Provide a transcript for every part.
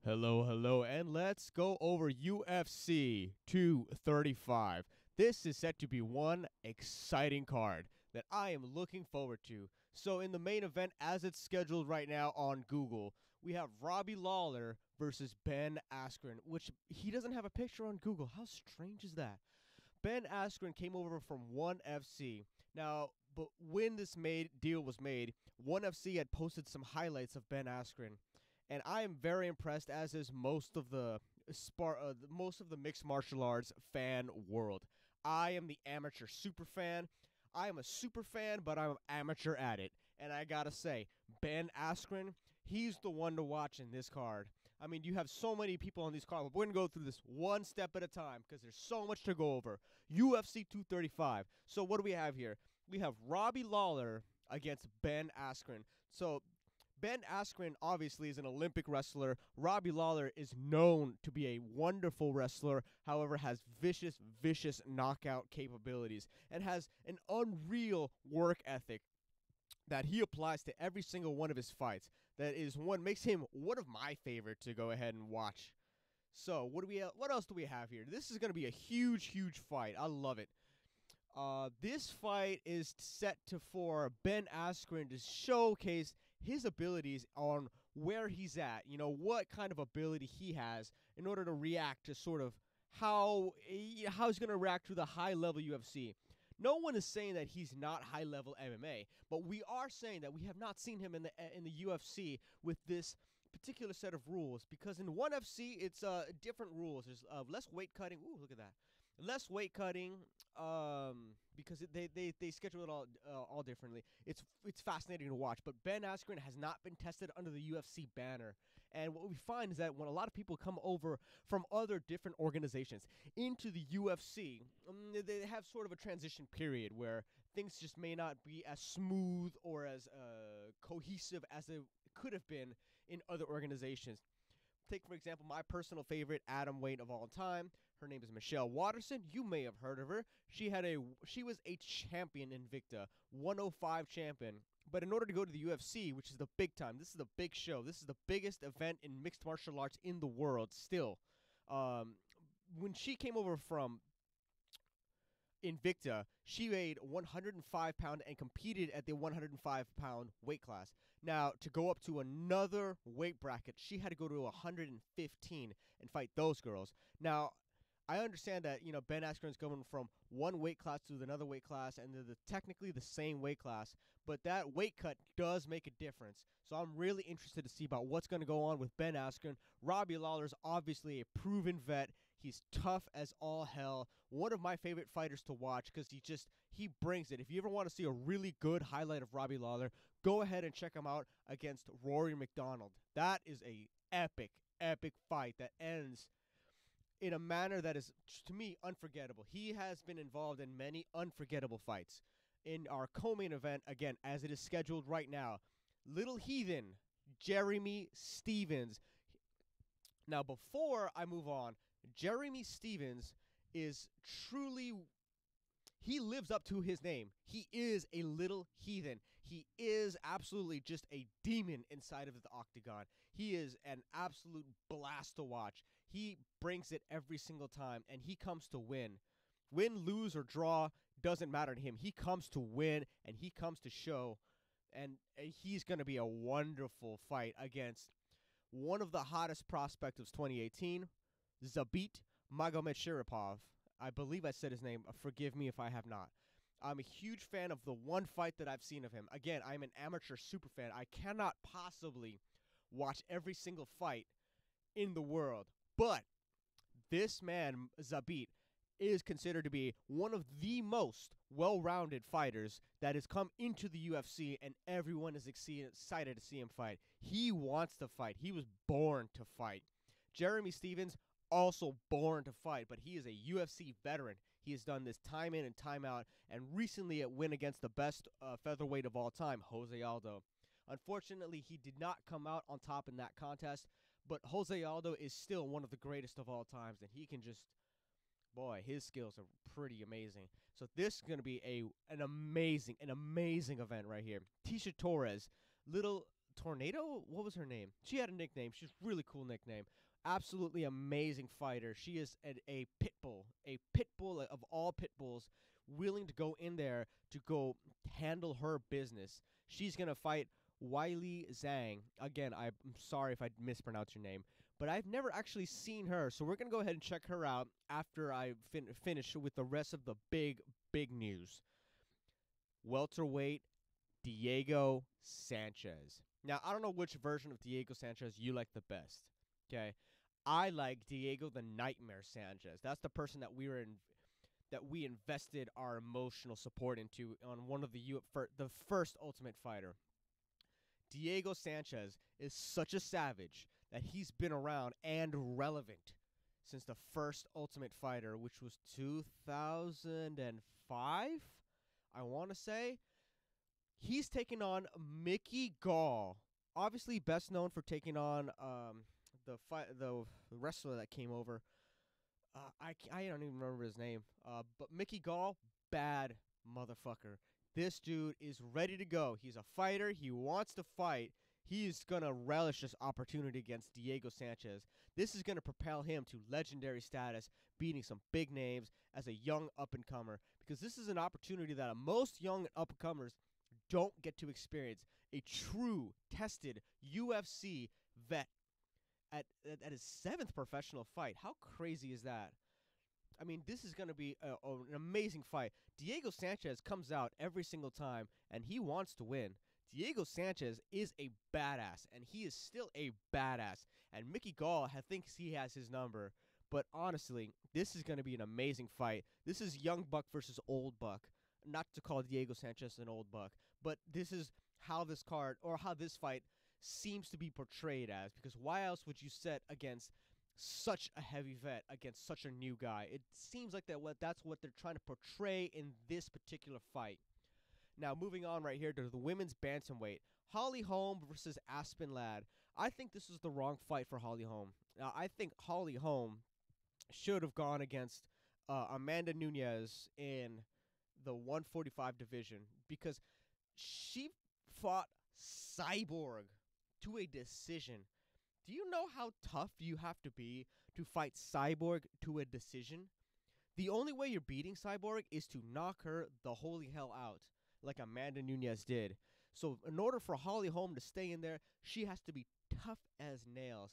Hello, hello, and let's go over UFC 235. This is set to be one exciting card that I am looking forward to. So, in the main event, as it's scheduled right now on Google, we have Robbie Lawler versus Ben Askren, which he doesn't have a picture on Google. How strange is that? Ben Askren came over from ONE FC. Now, but when this deal was made, ONE FC had posted some highlights of Ben Askren, and I am very impressed, as is most of the mixed martial arts fan world. I am the amateur super fan. I am a super fan, but I'm an amateur at it. And I gotta say, Ben Askren, he's the one to watch in this card. I mean, you have so many people on these cards, but we're going to go through this one step at a time because there's so much to go over. UFC 235. So what do we have here? We have Robbie Lawler against Ben Askren. So Ben Askren obviously is an Olympic wrestler. Robbie Lawler is known to be a wonderful wrestler, however, has vicious, vicious knockout capabilities and has an unreal work ethic that he applies to every single one of his fights. That is what makes him one of my favorite to go ahead and watch. So what else do we have here? This is going to be a huge, huge fight. I love it. This fight is set for Ben Askren to showcase his abilities on where he's at. You know, what kind of ability he has in order to react to sort of how he's going to react to the high-level UFC. No one is saying that he's not high-level MMA, but we are saying that we have not seen him in the UFC with this particular set of rules, because in ONE FC it's different rules. There's less weight cutting. Ooh, look at that. Less weight cutting, because they schedule it all differently. It's fascinating to watch. But Ben Askren has not been tested under the UFC banner, and what we find is that when a lot of people come over from other different organizations into the UFC, they have sort of a transition period where things just may not be as smooth or as cohesive as it could have been in other organizations. Take, for example, my personal favorite atom weight of all time. Her name is Michelle Watterson. You may have heard of her. She was a champion in Invicta, 105 champion. But in order to go to the UFC, which is the big time, this is the big show. This is the biggest event in mixed martial arts in the world still. When she came over from Invicta, she weighed 105 pounds and competed at the 105-pound weight class. Now, to go up to another weight bracket, she had to go to 115 and fight those girls. Now, I understand that, Ben Askren's going from one weight class to another weight class, and they're technically the same weight class, but that weight cut does make a difference. So I'm really interested to see about what's going to go on with Ben Askren. Robbie Lawler's obviously a proven vet. He's tough as all hell. One of my favorite fighters to watch because he brings it. If you ever want to see a really good highlight of Robbie Lawler, go ahead and check him out against Rory McDonald. That is a epic, epic fight that ends in a manner that is, to me, unforgettable. He has been involved in many unforgettable fights. In our co-main event, again, as it is scheduled right now, Little Heathen, Jeremy Stephens. Now, before I move on, Jeremy Stephens is truly... he lives up to his name. He is a little heathen. He is absolutely just a demon inside of the octagon. He is an absolute blast to watch. He brings it every single time, and he comes to win. Win, lose, or draw doesn't matter to him. He comes to win, and he comes to show. And he's going to be a wonderful fight against one of the hottest prospects of 2018, Zabit Magomedsharipov. I believe I said his name. Forgive me if I have not. I'm a huge fan of the one fight that I've seen of him. Again, I'm an amateur super fan. I cannot possibly watch every single fight in the world. But this man, Zabit, is considered to be one of the most well-rounded fighters that has come into the UFC, and everyone is excited to see him fight. He wants to fight. He was born to fight. Jeremy Stephens, also born to fight, but he is a UFC veteran. He has done this time in and time out, and recently it went against the best featherweight of all time, Jose Aldo. Unfortunately, he did not come out on top in that contest, but Jose Aldo is still one of the greatest of all times, and he can just... boy, his skills are pretty amazing. So this is going to be an amazing event right here. Tisha Torres, little Tornado. What was her name? She had a nickname. She's a really cool nickname. Absolutely amazing fighter. She is a pit bull, of all pit bulls, willing to go in there to go handle her business. She's gonna fight Wiley Zhang. Again, I'm sorry if I mispronounced your name, but I've never actually seen her. So we're gonna go ahead and check her out after I finish with the rest of the big news. Welterweight Diego Sanchez. Now, I don't know which version of Diego Sanchez you like the best. Okay, I like Diego the Nightmare Sanchez. That's the person that we invested our emotional support into on one of the first Ultimate Fighter. Diego Sanchez is such a savage that he's been around and relevant since the first Ultimate Fighter, which was 2005, I want to say. He's taken on Mickey Gall, obviously best known for taking on the wrestler that came over. I don't even remember his name. But Mickey Gall, bad motherfucker. This dude is ready to go. He's a fighter. He wants to fight. He's going to relish this opportunity against Diego Sanchez. This is going to propel him to legendary status, beating some big names as a young up-and-comer. Because this is an opportunity that most young up-and-comers don't get to experience. A true, tested UFC vet at his 7th professional fight. How crazy is that? I mean, this is going to be an amazing fight. Diego Sanchez comes out every single time, and he wants to win. Diego Sanchez is a badass, and he is still a badass. And Mickey Gall thinks he has his number. But honestly, this is going to be an amazing fight. This is young buck versus old buck. Not to call Diego Sanchez an old buck, but this is how this fight seems to be portrayed as. Because why else would you set against such a heavy vet against such a new guy? It seems like that's what they're trying to portray in this particular fight. Now, moving on right here to the women's bantamweight, Holly Holm versus Aspen Ladd. I think this is the wrong fight for Holly Holm. Now, I think Holly Holm should have gone against Amanda Nunes in the 145 division because she fought Cyborg to a decision. Do you know how tough you have to be to fight Cyborg to a decision? The only way you're beating Cyborg is to knock her the holy hell out, like Amanda Nunes did. So in order for Holly Holm to stay in there, she has to be tough as nails.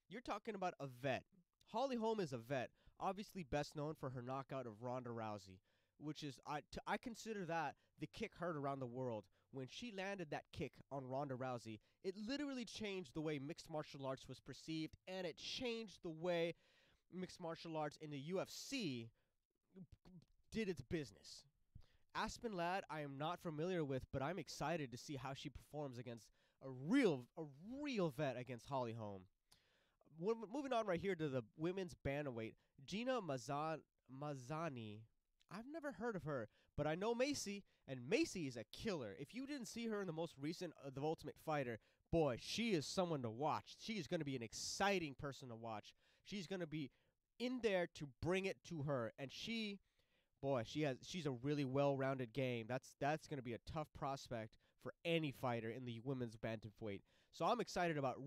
You're talking about a vet. Holly Holm is a vet, obviously best known for her knockout of Ronda Rousey, which is, I consider that the kick heard around the world. When she landed that kick on Ronda Rousey, it literally changed the way mixed martial arts was perceived, and it changed the way mixed martial arts in the UFC did its business. Aspen Ladd, I am not familiar with, but I'm excited to see how she performs against a real vet against Holly Holm. Moving on right here to the women's bantamweight, Gina Mazzani. I've never heard of her, but I know Macy, and Macy is a killer. If you didn't see her in the most recent The Ultimate Fighter, boy, she is someone to watch. She is going to be an exciting person to watch. She's going to be in there to bring it to her, and she's a really well-rounded game. That's going to be a tough prospect for any fighter in the women's bantamweight. So I'm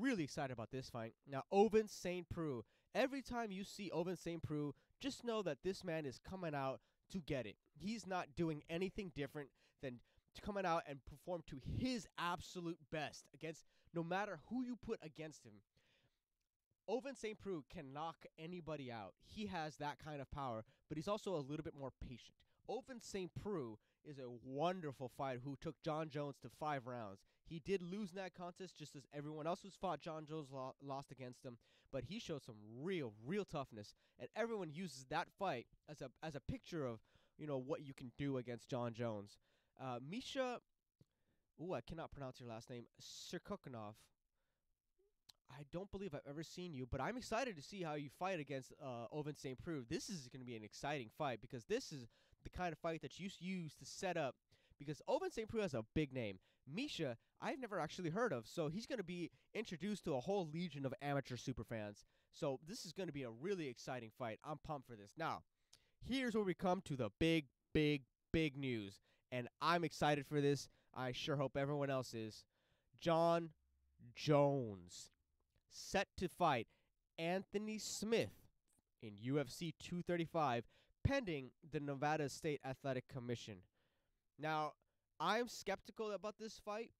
really excited about this fight. Now, Ovince St. Preux. Every time you see Ovince St. Preux, just know that this man is coming out to get it. He's not doing anything different than coming out and perform to his absolute best against no matter who you put against him. Ovince St. Preux can knock anybody out. He has that kind of power, but he's also a little bit more patient. Ovince St. Preux is a wonderful fighter who took John Jones to 5 rounds. He did lose in that contest just as everyone else who's fought John Jones lost against him, but he showed some real toughness, and everyone uses that fight as a picture of, what you can do against John Jones. Misha, I cannot pronounce your last name, Sirkokonov. I don't believe I've ever seen you, but I'm excited to see how you fight against Ovince St. Preux. This is going to be an exciting fight because this is the kind of fight that you use to set up, because Ovince St. Preux has a big name. Misha, I've never actually heard of, so he's going to be introduced to a whole legion of amateur superfans. So this is going to be a really exciting fight. I'm pumped for this. Now, here's where we come to the big news, and I'm excited for this. I sure hope everyone else is. John Jones, set to fight Anthony Smith in UFC 235, pending the Nevada State Athletic Commission. Now, I'm skeptical about this fight.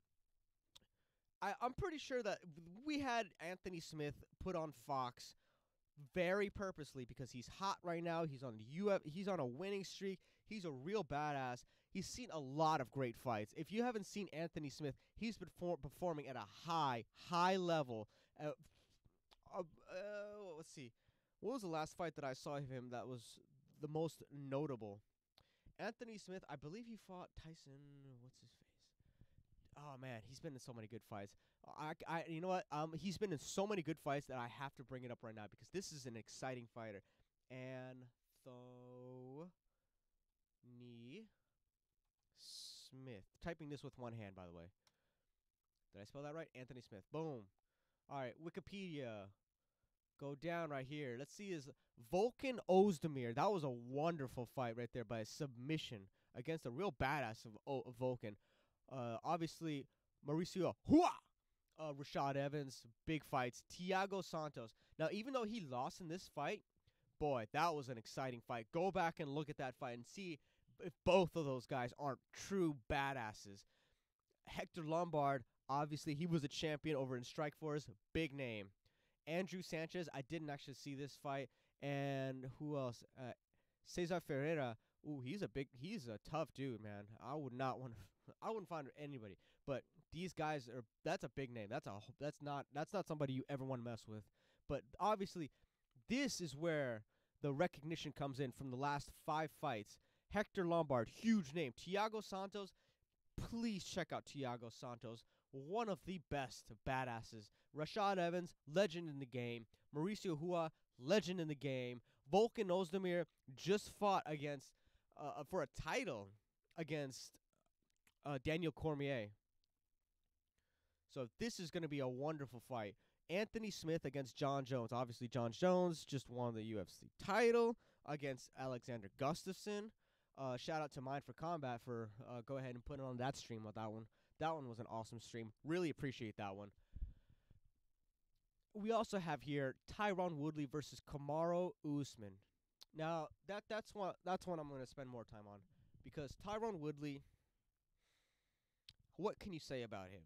I'm pretty sure that we had Anthony Smith put on Fox very purposely because he's hot right now. He's on he's on a winning streak. He's a real badass. He's seen a lot of great fights. If you haven't seen Anthony Smith, he's been performing at a high level. Let's see. What was the last fight that I saw of him that was the most notable? Anthony Smith, I believe he fought Tyson. What's his face? Oh man, he's been in so many good fights. You know what? He's been in so many good fights that I have to bring it up right now because this is an exciting fighter. Anthony Smith. Typing this with one hand, by the way. Did I spell that right? Anthony Smith. Boom. All right, Wikipedia. Go down right here. Let's see his Volkan Ozdemir. That was a wonderful fight right there by a submission against a real badass of Volkan. Obviously, Mauricio Hua. Rashad Evans, big fights. Thiago Santos. Now, even though he lost in this fight, boy, that was an exciting fight. Go back and look at that fight and see if both of those guys aren't true badasses. Hector Lombard, obviously, he was a champion over in Strikeforce. Big name. Andrew Sanchez, I didn't actually see this fight. And who else? Cesar Ferreira. Ooh, he's a tough dude, man. I wouldn't find anybody. But these guys that's a big name. That's not somebody you ever want to mess with. But obviously, this is where the recognition comes in from the last 5 fights. Hector Lombard, huge name. Thiago Santos, please check out Thiago Santos. One of the best badasses. Rashad Evans, legend in the game. Mauricio Hua, legend in the game. Volkan Ozdemir just fought against for a title against Daniel Cormier. So this is going to be a wonderful fight. Anthony Smith against John Jones. Obviously, John Jones just won the UFC title against Alexander Gustafsson. Shout out to Mind for Combat for go ahead and put it on that stream with that one. That one was an awesome stream. Really appreciate that one. We also have here Tyron Woodley versus Kamaru Usman. Now that's one I'm going to spend more time on because Tyron Woodley. What can you say about him?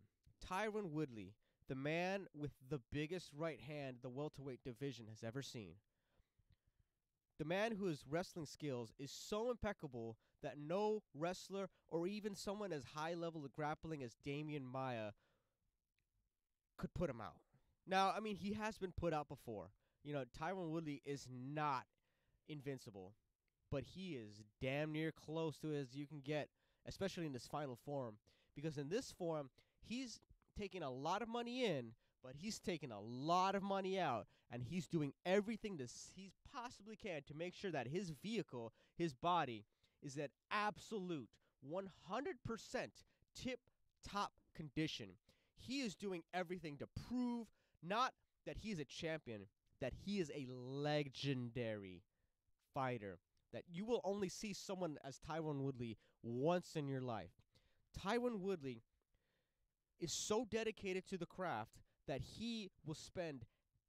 Tyron Woodley, the man with the biggest right hand the welterweight division has ever seen. The man whose wrestling skills is so impeccable that no wrestler or even someone as high level of grappling as Damian Maia could put him out. Now, I mean, he has been put out before. You know, Tyron Woodley is not invincible, but he is damn near close to as you can get, especially in this final form. Because in this form, he's taking a lot of money in, but he's taking a lot of money out, and he's doing everything he possibly can to make sure that his vehicle, his body, is at absolute 100% tip-top condition. He is doing everything to prove not that he's a champion, that he is a legendary fighter, that you will only see someone as Tyron Woodley once in your life. Tyron Woodley is so dedicated to the craft that he will spend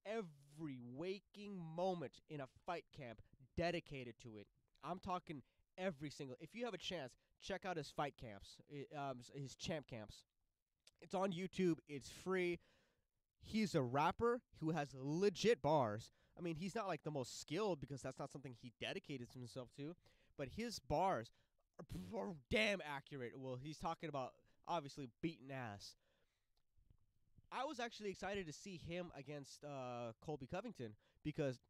every waking moment in a fight camp dedicated to it. I'm talking every single. If you have a chance, check out his fight camps, his champ camps. It's on YouTube. It's free. He's a rapper who has legit bars. I mean, he's not like the most skilled because that's not something he dedicated himself to, but his bars are damn accurate. Well, he's talking about obviously beating ass. I was actually excited to see him against Colby Covington because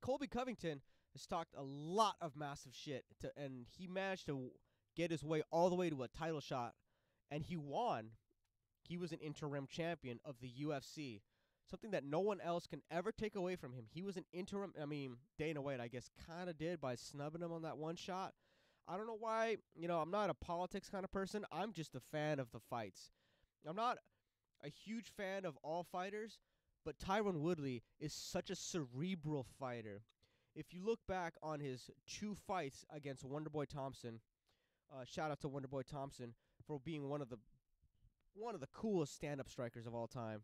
Colby Covington has talked a lot of massive shit, and he managed to get his way all the way to a title shot, and he won. He was an interim champion of the UFC, something that no one else can ever take away from him. He was an interim. I mean, Dana White, I guess, kind of did by snubbing him on that one shot. I don't know why. You know, I'm not a politics kind of person. I'm just a fan of the fights. I'm not a huge fan of all fighters, but Tyron Woodley is such a cerebral fighter. If you look back on his 2 fights against Wonderboy Thompson, shout out to Wonderboy Thompson for being one of the coolest stand-up strikers of all time.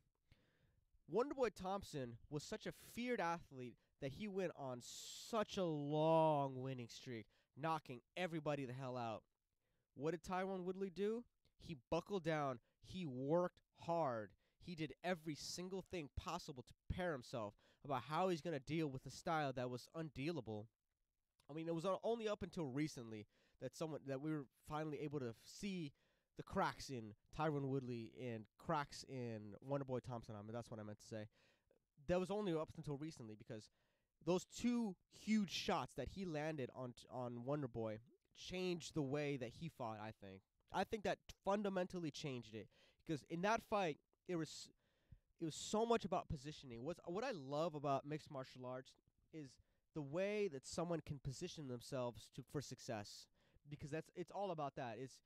Wonderboy Thompson was such a feared athlete that he went on such a long winning streak, knocking everybody the hell out. What did Tyron Woodley do? He buckled down. He worked hard. He did every single thing possible to prepare himself about how he's going to deal with a style that was undealable. I mean, it was only up until recently that we were finally able to see the cracks in Tyron Woodley and cracks in Wonderboy Thompson. I mean, that's what I meant to say. That was only up until recently because those two huge shots that he landed on Wonderboy changed the way that he fought. I think that fundamentally changed it because in that fight it was so much about positioning. What I love about mixed martial arts is the way that someone can position themselves for success, because it's all about that. It's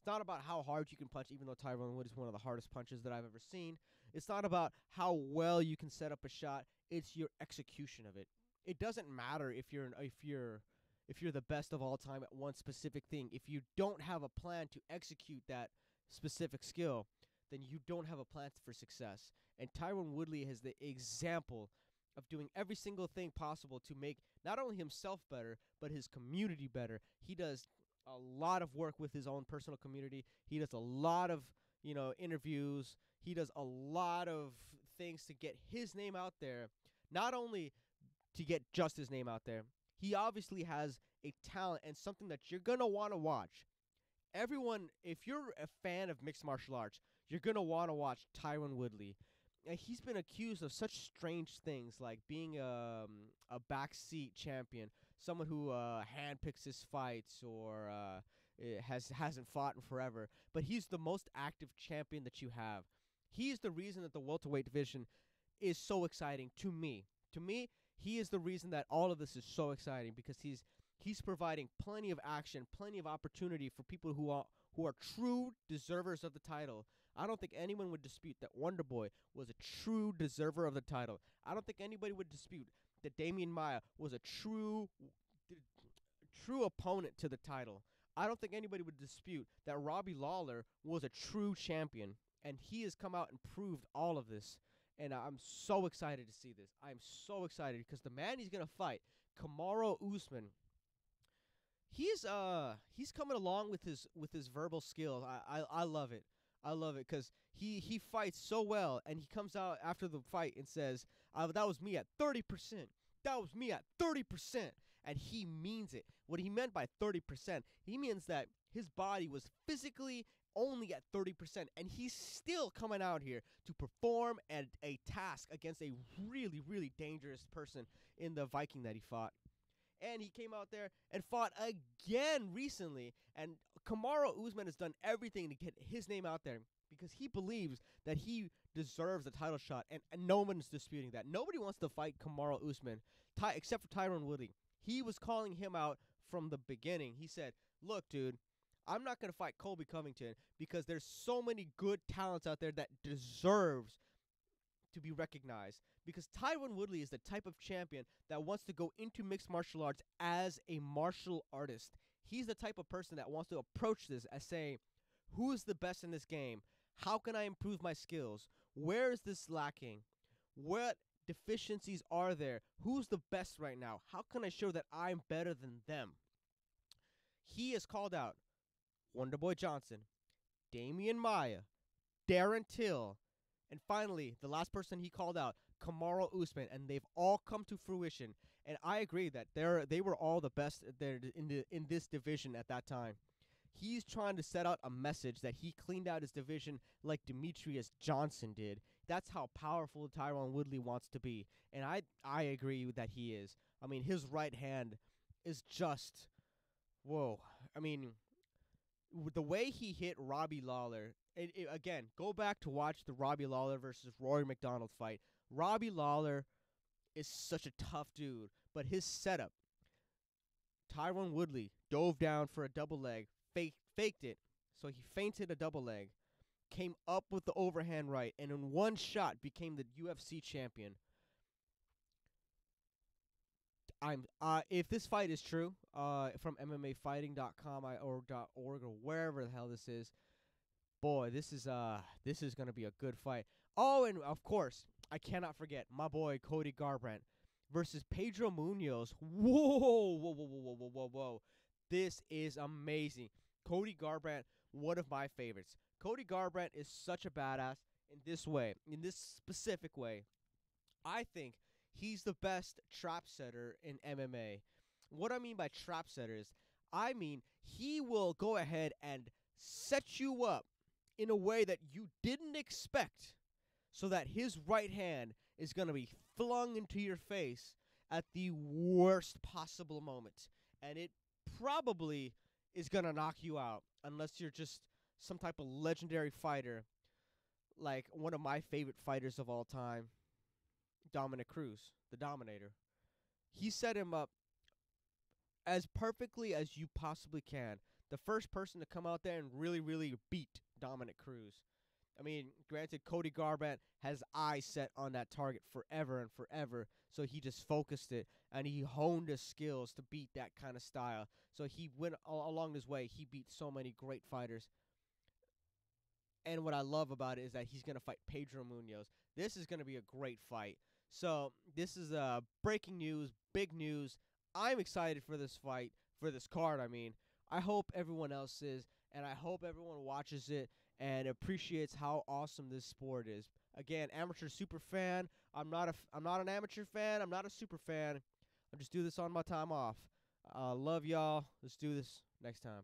not about how hard you can punch, even though Tyron Wood is one of the hardest punches that I've ever seen. It's not about how well you can set up a shot. It's your execution of it. It doesn't matter if you're the best of all time at one specific thing. If you don't have a plan to execute that specific skill, then you don't have a plan for success. And Tyron Woodley is the example of doing every single thing possible to make not only himself better, but his community better. He does a lot of work with his own personal community. He does a lot of, interviews. He does a lot of things to get his name out there. Not only to get just his name out there, he obviously has a talent and something that you're going to want to watch. Everyone, if you're a fan of mixed martial arts, you're going to want to watch Tyron Woodley. And he's been accused of such strange things, like being a backseat champion, someone who handpicks his fights or hasn't fought in forever. But he's the most active champion that you have. He's the reason that the welterweight division is so exciting to me. To me, he is the reason that all of this is so exciting, because he's providing plenty of action, plenty of opportunity for people who are true deservers of the title. I don't think anyone would dispute that Wonderboy was a true deserver of the title. I don't think anybody would dispute that Damian Maia was a true opponent to the title. I don't think anybody would dispute that Robbie Lawler was a true champion, and he has come out and proved all of this. And I'm so excited to see this. I'm so excited because the man he's gonna fight, Kamaru Usman, he's coming along with his verbal skills. I love it. I love it because he fights so well, and he comes out after the fight and says, that was me at 30%. That was me at 30%. And he means it. What he meant by 30%, he means that his body was physically only at 30%, and he's still coming out here to perform at a task against a really, really dangerous person in the Viking that he fought. And he came out there and fought again recently. And Kamaru Usman has done everything to get his name out there because he believes that he deserves a title shot. And no one's disputing that. Nobody wants to fight Kamaru Usman except for Tyron Woodley. He was calling him out from the beginning. He said, look, dude, I'm not going to fight Colby Covington because there's so many good talents out there that deserves to be recognized, because Tyron Woodley is the type of champion that wants to go into mixed martial arts as a martial artist. He's the type of person that wants to approach this as saying, who is the best in this game? How can I improve my skills? Where is this lacking? What deficiencies are there? Who's the best right now? How can I show that I'm better than them? He has called out Wonderboy Johnson, Damian Maia, Darren Till, and finally, the last person he called out, Kamaru Usman, and they've all come to fruition. And I agree that they were all the best there in this division at that time. He's trying to set out a message that he cleaned out his division like Demetrius Johnson did. That's how powerful Tyron Woodley wants to be, and I agree that he is. I mean, his right hand is just, whoa. I mean, the way he hit Robbie Lawler, again, go back to watch the Robbie Lawler versus Rory McDonald fight. Robbie Lawler is such a tough dude, but his setup, Tyron Woodley dove down for a double leg, faked it, so he feinted a double leg, came up with the overhand right, and in one shot became the UFC champion. If this fight is true, from MMAfighting.com or .org or wherever the hell this is, boy, this is gonna be a good fight. Oh, and of course, I cannot forget my boy Cody Garbrandt versus Pedro Munoz. Whoa, whoa, whoa, whoa, whoa, whoa, whoa, whoa. This is amazing. Cody Garbrandt, one of my favorites. Cody Garbrandt is such a badass in this way, in this specific way. I think he's the best trap setter in MMA. What I mean by trap setter is, I mean he will go ahead and set you up in a way that you didn't expect, so that his right hand is going to be flung into your face at the worst possible moment. And it probably is going to knock you out unless you're just some type of legendary fighter, like one of my favorite fighters of all time, Dominic Cruz, the Dominator. He set him up as perfectly as you possibly can. The first person to come out there and really, really beat Dominic Cruz. I mean, granted, Cody Garbrandt has eyes set on that target forever and forever, so he just focused it, and he honed his skills to beat that kind of style. So he went along his way. He beat so many great fighters. And what I love about it is that he's going to fight Pedro Munoz. This is going to be a great fight. So this is breaking news, big news. I'm excited for this fight, for this card, I mean. I hope everyone else is, and I hope everyone watches it and appreciates how awesome this sport is. Again, amateur super fan. I'm not an amateur fan. I'm not a super fan. I just do this on my time off. Love y'all. Let's do this next time.